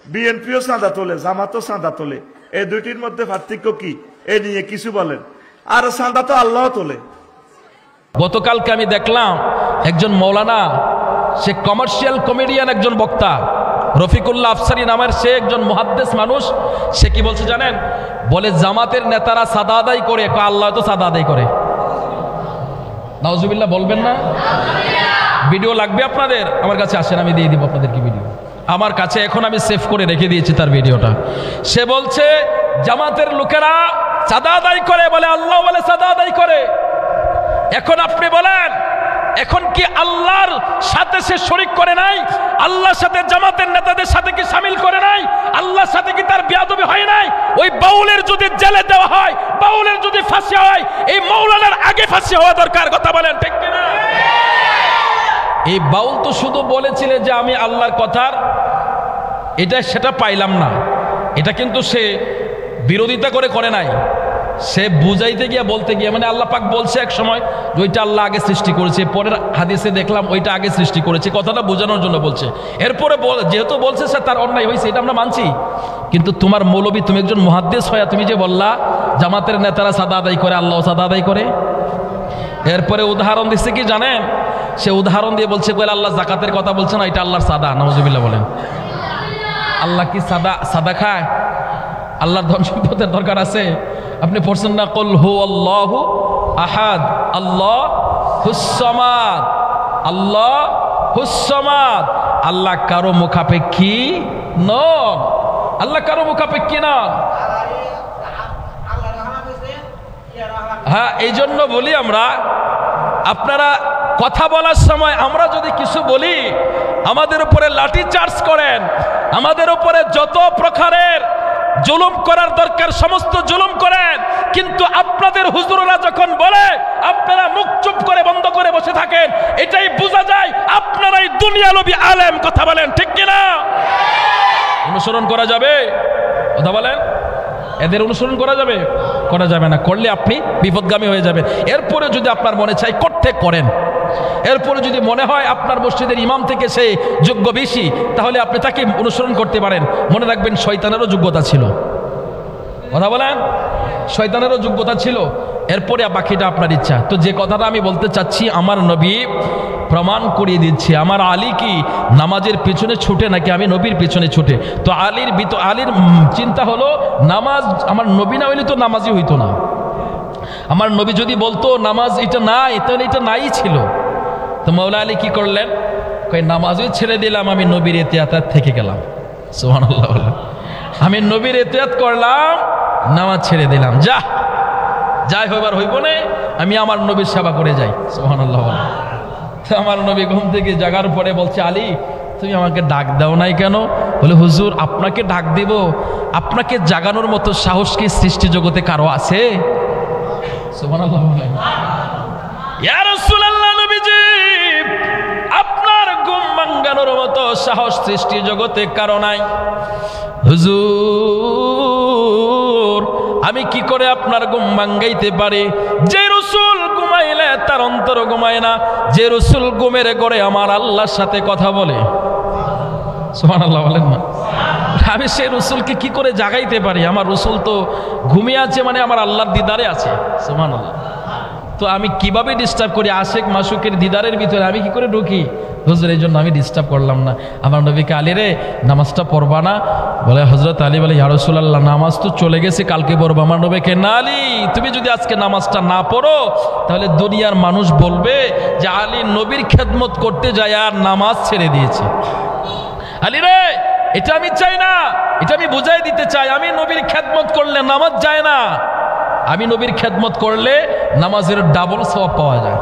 বিএনপিও চাঁদা তোলে, জামাতও চাঁদা তোলে, এই দুইটির মধ্যে পার্থক্য কি? এ নিয়ে কিছু বলেন। আর চাঁদা তো আল্লাহ তোলে। গতকালকে আমি দেখলাম একজন মৌলানা, সে কমার্শিয়াল কমেডিয়ান, একজন বক্তা, রফিকুল্লাহ আফসারি নামের সে একজন মুহাদ্দিস মানুষ। সে কি বলছে জানেন? বলে জামাতের নেতারা সাদা আদায় করে, আল্লাহ তো সাদা আদায় করে। নাউজুবিল্লাহ বলবেন না? ভিডিও লাগবে আপনাদের? আমার কাছে আসেন, আমি দিয়ে দিব আপনাদেরকে ভিডিও। আমার কাছে এখন আমি সেভ করে রেখে দিয়েছি তার ভিডিওটা। সে বলছে জামাতের লোকেরা সাদা আদায় করে, বলে আল্লাহ বলে সাদা আদায় করে। এখন আপনি বলেন, এখন কি আল্লাহর সাথে সে শরীক করে নাই? আল্লাহর সাথে জামাতের নেতাদের সাথে কি শামিল করে নাই? আল্লাহর সাথে কি তার বেয়াদবি হয় নাই? ওই বাউলের যদি জেলে দেওয়া হয়, বাউলের যদি ফাঁসি হয়, এই মাওলানার আগে ফাঁসি হওয়া দরকার। কথা বলেন ঠিক কিনা? এই বাউল তো শুধু বলেছিলেন যে আমি আল্লাহর কথার এটা সেটা পাইলাম না, এটা কিন্তু সে বিরোধিতা করে নাই, সে বুঝাইতে গিয়ে বলতে গিয়ে, মানে আল্লাহ পাক বলছে এক সময় যে ওইটা আল্লাহ আগে সৃষ্টি করেছে, পরের হাদিসে দেখলাম ওইটা আগে সৃষ্টি করেছে, কথাটা বোঝানোর জন্য বলছে। এরপরে যেহেতু বলছে সে তার অন্যায় হয়েছে, এটা আমরা মানছি। কিন্তু তোমার মৌলবী, তুমি একজন মুহাদ্দিস হয়ে তুমি যে বললা জামাতের নেতারা সাদা আদায় করে, আল্লাহ সাদা আদায় করে। এরপরে উদাহরণ দিচ্ছে কি জানেন? সে উদাহরণ দিয়ে বলছে কইলে আল্লাহ জাকাতের কথা বলছে না, এটা আল্লাহর সাদা। নাউজুবিল্লাহ বলেন। আল্লাহ কি সাদা খায়? আল্লাহর ধন সম্পদের দরকার আছে? আপনি পড়ছেন না কুল হু আল্লাহু আহাদ আল্লাহুস সামাদ, আল্লাহুস সামাদ। আল্লাহ কারো মুখাপেক্ষী নন, আল্লাহ কারো মুখাপেক্ষী নন। হ্যাঁ, এই জন্য বলি আমরা, আপনারা কথা বলার সময় আমরা যদি কিছু বলি, আমাদের উপরে লাঠি চার্জ করেন, আমাদের উপরে যত প্রকারের জুলুম করার দরকার সমস্ত জুলুম করেন, কিন্তু আপনাদের হুজুররা যখন বলে আপনারা মুখ চুপ করে বন্ধ করে বসে থাকেন, এটাই বোঝা যায় আপনারাই দুনিয়ালবি আলেম। কথা বলেন ঠিক কিনা? অনুসরণ করা যাবে? কথা বলেন। এদের অনুসরণ করা যাবে? করা যাবে না। করলে আপনি বিপদগামী হয়ে যাবেন। এরপরে যদি আপনার মনে চাই করতে করেন, এরপরে যদি মনে হয় আপনার মসজিদের ইমাম থেকে সে যোগ্য বেশি, তাহলে আপনি তাকে অনুসরণ করতে পারেন। মনে রাখবেন শয়তানেরও যোগ্যতা ছিল। কথা বলেন, শয়তানেরও যোগ্যতা ছিল। এরপরে বাকিটা আপনার ইচ্ছা। তো যে কথাটা আমি বলতে চাচ্ছি, আমার নবী প্রমাণ করিয়ে দিচ্ছে আমার আলী কি নামাজের পিছনে ছুটে নাকি আমি নবীর পিছনে ছুটে। তো আলীর চিন্তা হলো নামাজ আমার নবী না হইলে তো নামাজই হইতো না। আমার নবী যদি বলতো নামাজ এটা নাই, তাহলে এটা নাই ছিল। তো মাওলা আলী কি করলেন? কই নামাজই ছেড়ে দিলাম, আমি নবীর ইতিহাত থেকে গেলাম। সুবহানাল্লাহ। আমি নবীর ইতিহাত করলাম, নামাজ ছেড়ে দিলাম। যাই হইবার হইব না, আমি আমার নবীর সেবা করে যাই। সুবহানাল্লাহ। আমার নবী ঘুম থেকে জাগার পরে বলছে, আলী তুমি আমাকে ডাক দাও নাই কেন? বলে হুজুর আপনাকে ডাক দিব, আপনাকে জাগানোর মতো সাহস কি সৃষ্টি জগতে কারো আছে? সুবহানাল্লাহ। ইয়া রাসূলুল্লাহ, নবীজি আপনার ঘুম ভাঙানোর মতো সাহস সৃষ্টি জগতে কারো নাই। হুজুর আমি কি করে আপনার ঘুম ভাঙাইতে পারি? যে রাসূল ঘুমাইলে তার অন্তর ঘুমায় না, যে রাসূল ঘুমের ঘরে আমার আল্লাহর সাথে কথা বলে। সুবহানাল্লাহ বলেন না? আমি সেই রাসূলকে কি করে জাগাইতে পারি? আমার রাসূল তো ঘুমিয়ে আছে, মানে আমার আল্লাহর দিদারে আছে। সুবহানাল্লাহ। তো আমি কিভাবে ডিস্টার্ব করি? আশেক মাসুকের দিদারের ভিতরে আমি কি করে ঢুকি? হুজুর এই জন্য আমি ডিস্টার্ব করলাম না। আমার নবীকে, আলী রে নামাজটা পড়বা না? বলে হযরত আলী বলে, ইয়া রাসূলুল্লাহ নামাজ তো চলে গেছে, কালকে পড়বো। আমার নবীকে, না আলী তুমি যদি আজকে নামাজটা না পড়ো, তাহলে দুনিয়ার মানুষ বলবে যে আলী নবীর খেদমত করতে যায় আর নামাজ ছেড়ে দিয়েছে। আলী রে এটা আমি চাই না, এটা আমি বুঝাই দিতে চাই। আমি নবীর খেদমত করলে নামাজ যায় না, আমি নবীর খেদমত করলে নামাজের ডাবল সওয়াব পাওয়া যায়।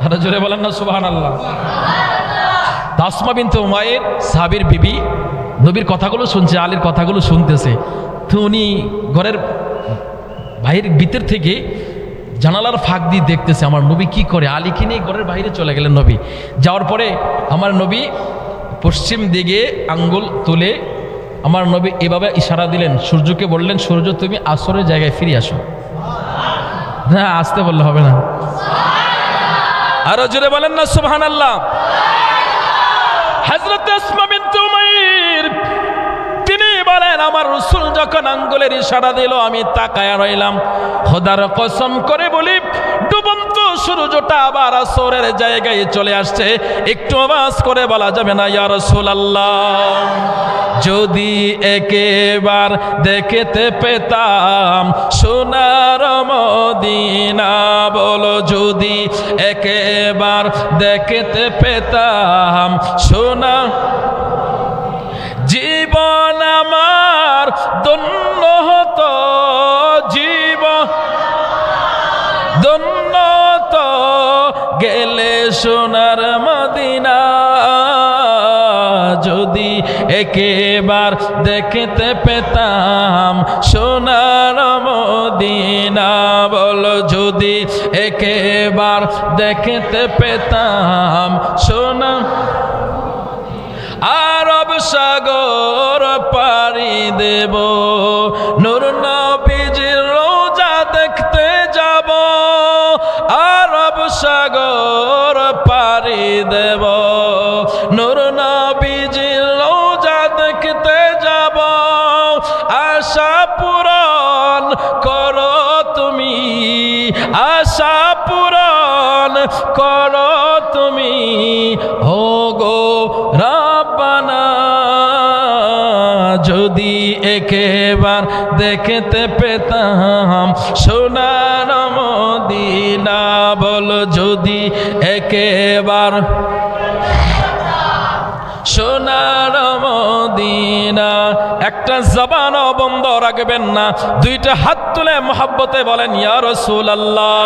আরে জোরে বলেন না সুবহানাল্লাহ। তাসমা বিনতে উমাইর সাহাবীর বিবি নবীর কথাগুলো শুনছে, আলীর কথাগুলো শুনতেছে। তো উনি ঘরের বাইরের ভিতর থেকে জানালার ফাঁক দিয়ে দেখতেছে আমার নবী কি করে। আলীকে নিয়ে ঘরের বাইরে চলে গেলেন নবী। যাওয়ার পরে আমার নবী পশ্চিম দিকে আঙ্গুল তুলে আমার নবী এভাবে ইশারা দিলেন, সূর্যকে বললেন, সূর্য তুমি আসরের জায়গায় ফিরে আসো। না আসতে বললে হবে না, আরো জোরে বলেন না সুবহানাল্লাহ। হযরত আসমা বিনতে উমাইর আমার রাসূল যখন আঙ্গুলের ইশারা দিল আমি তাকায়া রইলাম। খোদার কসম করে বলি ডুবন্ত সূর্যটা আবার আসরের জায়গায় চলে আসছে। একটু আওয়াজ করে বলা যাবে না ইয়া রাসূলুল্লাহ? যদি একেবার দেখতে পেতাম সোনার মদিনা, বলো যদি একেবার দেখতে পেতাম সোনা, জীবন আমার ধন্য হতো, জীবন ধন্য হতো গেলে সোনার মদিনা। যদি একেবার দেখতে পেতাম সোনার মদিনা, বলো যদি একেবার দেখতে পেতাম সোনা। আরব সাগর পাড়ি দেব, নূর নবীজির রওজা দেখতে যাব। আরব সাগর পাড়ি দেব, নূর নবীজির রওজা দেখতে যাব। আশা পূরণ করো তুমি, আশা পূরণ করো তুমি, ও গো রাব্বানা। যদি একেবার দেখতে পেতাম সোনার মদিনা, বলো যদি একেবার সোনার মদিনা। একটা জবানও বন্ধ রাখবেন না, দুইটা হাত তুলে মহব্বতে বলেন ইয়া রাসূলুল্লাহ।